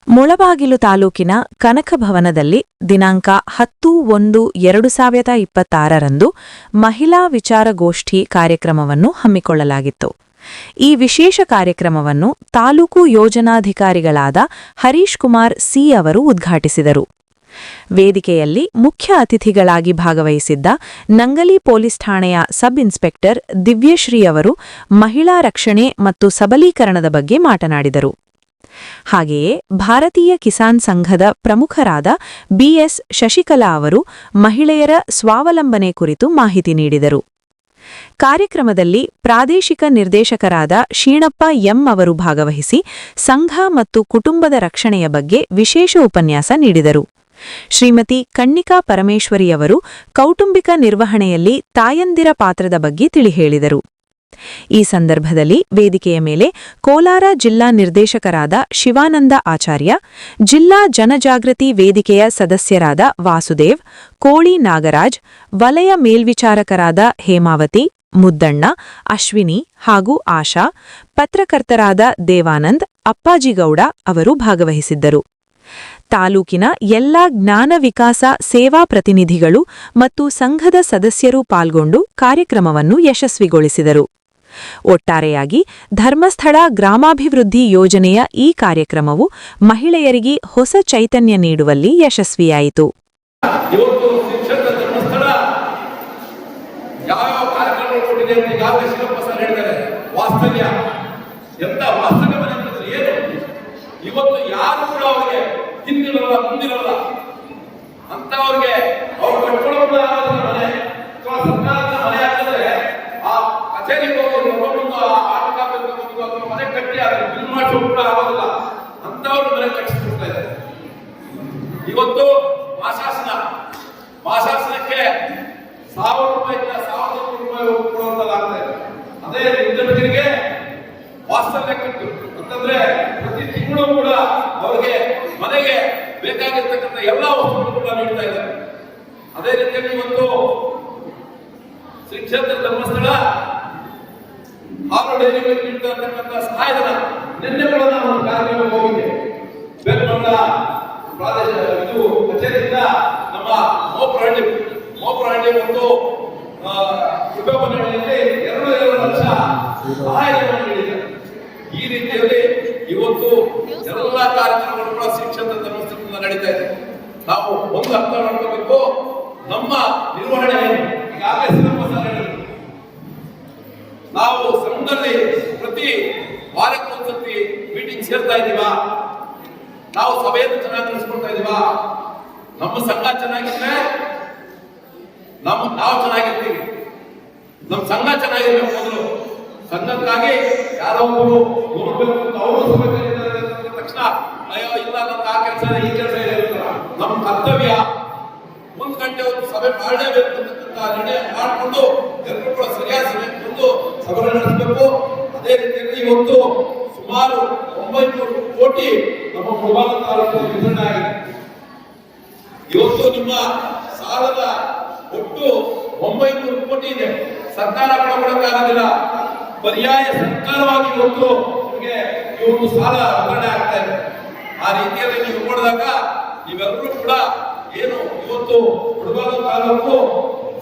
ಮುಳಬಾಗಿಲು ತಾಲೂಕಿನ ಕನಕಭವನದಲ್ಲಿ ದಿನಾಂಕ 10-1-2026ರಂದು ಮಹಿಳಾ ವಿಚಾರಗೋಷ್ಠಿ ಕಾರ್ಯಕ್ರಮವನ್ನು ಹಮ್ಮಿಕೊಳ್ಳಲಾಗಿತ್ತು. ಈ ವಿಶೇಷ ಕಾರ್ಯಕ್ರಮವನ್ನು ತಾಲೂಕು ಯೋಜನಾಧಿಕಾರಿಗಳಾದ ಹರೀಶ್ ಕುಮಾರ್ ಸಿ ಅವರು ಉದ್ಘಾಟಿಸಿದರು. ವೇದಿಕೆಯಲ್ಲಿ ಮುಖ್ಯ ಅತಿಥಿಗಳಾಗಿ ಭಾಗವಹಿಸಿದ್ದ ನಂಗಲಿ ಪೊಲೀಸ್ ಠಾಣೆಯ ಸಬ್ ಇನ್ಸ್ಪೆಕ್ಟರ್ ದಿವ್ಯಶ್ರೀ ಅವರು ಮಹಿಳಾ ರಕ್ಷಣೆ ಮತ್ತು ಸಬಲೀಕರಣದ ಬಗ್ಗೆ ಮಾತನಾಡಿದರು. ಹಾಗೆಯೇ ಭಾರತೀಯ ಕಿಸಾನ್ ಸಂಘದ ಪ್ರಮುಖರಾದ ಬಿಎಸ್ ಶಶಿಕಲಾ ಅವರು ಮಹಿಳೆಯರ ಸ್ವಾವಲಂಬನೆ ಕುರಿತು ಮಾಹಿತಿ ನೀಡಿದರು. ಕಾರ್ಯಕ್ರಮದಲ್ಲಿ ಪ್ರಾದೇಶಿಕ ನಿರ್ದೇಶಕರಾದ ಶೀಣಪ್ಪ ಎಂ ಅವರು ಭಾಗವಹಿಸಿ ಸಂಘ ಮತ್ತು ಕುಟುಂಬದ ರಕ್ಷಣೆಯ ಬಗ್ಗೆ ವಿಶೇಷ ಉಪನ್ಯಾಸ ನೀಡಿದರು. ಶ್ರೀಮತಿ ಕಣ್ಣಿಕಾ ಪರಮೇಶ್ವರಿಯವರು ಕೌಟುಂಬಿಕ ನಿರ್ವಹಣೆಯಲ್ಲಿ ತಾಯಂದಿರ ಪಾತ್ರದ ಬಗ್ಗೆ ತಿಳಿಹೇಳಿದರು. ಈ ಸಂದರ್ಭದಲ್ಲಿ ವೇದಿಕೆಯ ಮೇಲೆ ಕೋಲಾರ ಜಿಲ್ಲಾ ನಿರ್ದೇಶಕರಾದ ಶಿವಾನಂದ ಆಚಾರ್ಯ, ಜಿಲ್ಲಾ ಜನಜಾಗೃತಿ ವೇದಿಕೆಯ ಸದಸ್ಯರಾದ ವಾಸುದೇವ್, ಕೋಳಿ ನಾಗರಾಜ್, ವಲಯ ಮೇಲ್ವಿಚಾರಕರಾದ ಹೇಮಾವತಿ, ಮುದ್ದಣ್ಣ, ಅಶ್ವಿನಿ ಹಾಗೂ ಆಶಾ, ಪತ್ರಕರ್ತರಾದ ದೇವಾನಂದ್, ಅಪ್ಪಾಜಿಗೌಡ ಅವರು ಭಾಗವಹಿಸಿದ್ದರು. ತಾಲೂಕಿನ ಎಲ್ಲಾ ಜ್ಞಾನ ವಿಕಾಸ ಸೇವಾ ಪ್ರತಿನಿಧಿಗಳು ಮತ್ತು ಸಂಘದ ಸದಸ್ಯರು ಪಾಲ್ಗೊಂಡು ಕಾರ್ಯಕ್ರಮವನ್ನು ಯಶಸ್ವಿಗೊಳಿಸಿದರು. ಒಟ್ಟಾರೆಯಾಗಿ ಧರ್ಮಸ್ಥಳ ಗ್ರಾಮಾಭಿವೃದ್ಧಿ ಯೋಜನೆಯ ಈ ಕಾರ್ಯಕ್ರಮವು ಮಹಿಳೆಯರಿಗೆ ಹೊಸ ಚೈತನ್ಯ ನೀಡುವಲ್ಲಿ ಯಶಸ್ವಿಯಾಯಿತು. ಇವತ್ತು ಯಾರು ಕೂಡ ಅವರಿಗೆ ಹಿಂದಿರಲ್ಲ ಮುಂದಿರಲ್ಲ ಅಂತವರಿಗೆ ಅವ್ರು ಕಟ್ಕೊಳ್ಳೋದು ಮನೆ ಅಥವಾ ಸರ್ಕಾರದ ಮನೆ ಆಗಿದ್ರೆ ಆ ಕಚೇರಿಗೆ ಹೋಗಿ ತಗೊಂಡು ಅಥವಾ ಮನೆ ಕಟ್ಟಿ ಅದನ್ನು ಬಿಲ್ ಮಾಡಿಸೋ ಕೂಡ ಆಗೋದಿಲ್ಲ. ಅಂತವ್ರು ಮನೆ ಕಟ್ಟಿಸ್ಕೊಡ್ತಾ ಇದ್ದಾರೆ. ಇವತ್ತು ಮಾಸಾಸನಕ್ಕೆ 1000 ರೂಪಾಯಿಯಿಂದ 1500 ರೂಪಾಯಿ ಕೊಡುವಂತಾಗ್ತಾ ಇದೆ. ಅದೇ ನಿರ್ಗತಿಕರಿಗೆ ವಾಸ್ತವ್ಯ ಕಟ್ಟು ಅಂತಂದ್ರೆ ಪ್ರತಿ ತಿಂಗಳು ಕೂಡ ಅವರಿಗೆ ಮನೆಗೆ ಬೇಕಾಗಿರ್ತಕ್ಕಂಥ ಎಲ್ಲಾ ವಸ್ತುಗಳು ಕೂಡ ನೀಡ್ತಾ ಇದ್ದಾರೆ. ಅದೇ ರೀತಿಯಲ್ಲಿ ಇವತ್ತು ಶ್ರೀ ಕ್ಷೇತ್ರ ಧರ್ಮಸ್ಥಳ ಹಾಲು ಡೈರಿಗಳಿಗೆ ನೀಡ್ತಾ ಇರ್ತಕ್ಕಂಥ ಸಹಾಯಧನ ನಿನ್ನೆ ಕೂಡ ನಾನು ಕಾರ್ಯಕ್ರಮಕ್ಕೆ ಹೋಗಿದ್ದೆ. ಬೆಲ್ಮಂಡ ಪ್ರಾದೇಶಿಕ ಕಚೇರಿಯಿಂದ ನಮ್ಮ ಮೋಪರಹಳ್ಳಿ ಮತ್ತು ಉಪಮನೆಯಲ್ಲಿ 2 ಲಕ್ಷ ಸಹಾಯಧನ ನೀಡಿದ್ದಾರೆ. ಈ ರೀತಿಯಲ್ಲಿ ಇವತ್ತು ಎಲ್ಲ ಕಾರ್ಯಕ್ರಮಗಳು ಕೂಡ ಶಿಕ್ಷಣ ಧರ್ಮಸ್ಥಳದಿಂದ ನಡೀತಾ ಇದೆ. ನಾವು ಒಂದು ಅರ್ಥ ಮಾಡ್ಕೋಬೇಕು, ನಮ್ಮ ನಿರ್ವಹಣೆ ಏನು. ಈಗಾಗಲೇ ನಾವು ಸಂಘದಲ್ಲಿ ಪ್ರತಿ ವಾರಕ್ಕೊಂದ್ಸತಿ ಮೀಟಿಂಗ್ ಸೇರ್ತಾ ಇದೀವಾ, ನಾವು ಸಭೆಯನ್ನು ಚೆನ್ನಾಗಿ ನಡೆಸ್ಕೊಳ್ತಾ ಇದೀವಾ. ನಮ್ಮ ಸಂಘ ಚೆನ್ನಾಗಿದ್ರೆ ನಾವು ಚೆನ್ನಾಗಿರ್ತೀವಿ. ನಮ್ಮ ಸಂಘ ಚೆನ್ನಾಗಿರ್ಬೇಕು. ಮೊದಲು ಸಂಘಕ್ಕಾಗಿ ಯಾರೋ ಒಬ್ಬರು ನೋಡ್ಬೇಕು ಅಂತ ಅವರು ತಕ್ಷಣ ಅಯ್ಯೋ ಇಲ್ಲ ನಮ್ಗೆ ಆ ಕೆಲಸ ಈ ಕೆಲಸ ಇರುತ್ತಲ್ಲ. ನಮ್ಮ ಕರ್ತವ್ಯ 1 ಗಂಟೆ ಒಂದು ಸಭೆ ಮಾಡಲೇಬೇಕು ಅಂತಕ್ಕಂಥ ನಿರ್ಣಯ ಮಾಡಿಕೊಂಡು ಎಲ್ಲರೂ ಕೂಡ ಸರಿಯಾದ ಸಮಯಕ್ಕೆ ಬಂದು ಸಭೆ ನಡೆಸಬೇಕು. ಅದೇ ರೀತಿಯಲ್ಲಿ ಇವತ್ತು ಸುಮಾರು 900 ಕೋಟಿ ನಮ್ಮ ಮುಳಬಾಗ ತಾಲೂಕಿನಲ್ಲಿ ವಿತರಣೆ ಆಗಿದೆ. ಇವತ್ತು ನಿಮ್ಮ ಸಾಲದ ಒಟ್ಟು 900 ಕೋಟಿ ಇದೆ. ಸರ್ಕಾರ ಕೊಡಕ್ಕಾಗೋದಿಲ್ಲ. ಪರ್ಯಾಯ ಸರ್ಕಾರವಾಗಿ ಇವತ್ತು ನಿಮಗೆ ಇವತ್ತು ಸಾಲ ವಿತರಣೆ ಆಗ್ತಾ ಇದೆ. ಆ ರೀತಿಯಲ್ಲಿ ನೀವು ನೋಡಿದಾಗ ನೀವೆಲ್ಲರೂ ಕೂಡ ಏನು ಇವತ್ತು ಮುಳಬಾಗ ತಾಲೂಕು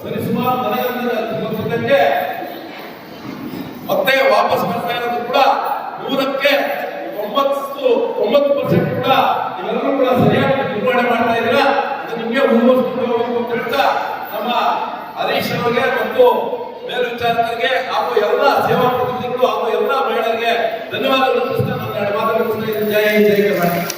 ಸರಿಸುಮಾರು ಮನೆಗೆ ಮತ್ತೆ ವಾಪಸ್ ಬರ್ತಾ ಇರೋದು ಕೂಡ 100ಕ್ಕೆ 90% ಕೂಡ ನೀವೆಲ್ಲರೂ ಕೂಡ ಸರಿಯಾಗಿ ನಿರ್ವಹಣೆ ಮಾಡ್ತಾ ಇದ್ದೀರಾ. ಅದು ನಿಮಗೆ ಮುಂದುವರಿಸಿಕೊಂಡು ಹೋಗಬೇಕು ಅಂತ ಹೇಳ್ತಾ ನಮ್ಮ ಹರೀಶ್ ಅವರಿಗೆ ಮತ್ತು ಮೇಲ್ವಿಚಾರಕರಿಗೆ ಹಾಗೂ ಎಲ್ಲ ಸೇವಾ ಪ್ರತಿನಿಧಿಗಳು ಹಾಗೂ ಎಲ್ಲ ಮಹಿಳೆಯರಿಗೆ ಧನ್ಯವಾದಗಳು. ಜೈ ಕರ್ನಾಟಕ.